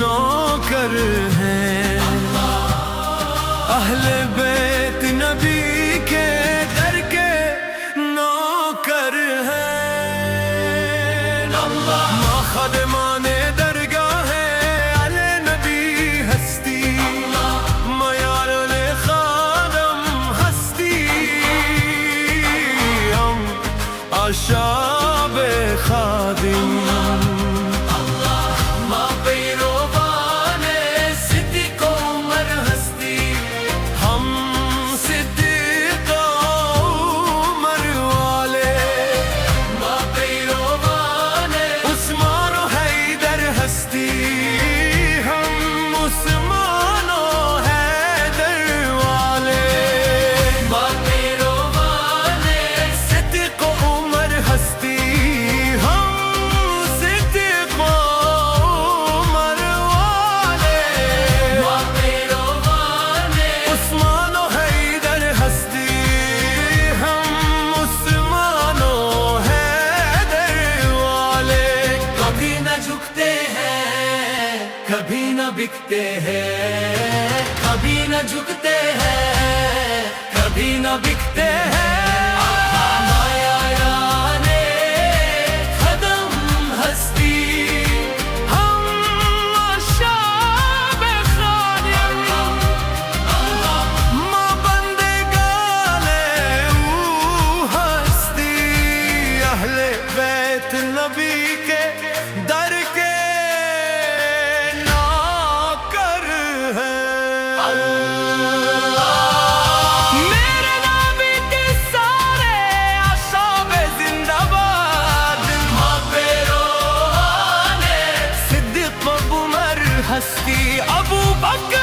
नौकर हैं। अहले बैत नबी के दर के नौकर हैं। खादिमाने दरगाह अले नबी हस्ती, मयार ले खादम हस्ती, हम आशाबे खादिम। कभी न बिकते हैं, कभी न झुकते हैं, कभी न बिकते हैं। मायाने कदम हस्ती, हम आशाबे खादिम। मां बंदे गाले हस्ती, अहले बैत नबी के दर के मेरे नबी के सारे आशाबे जिंदाबाद। मां पे रोहाने सिद्दीक़ उमर हस्ती, अबू बकर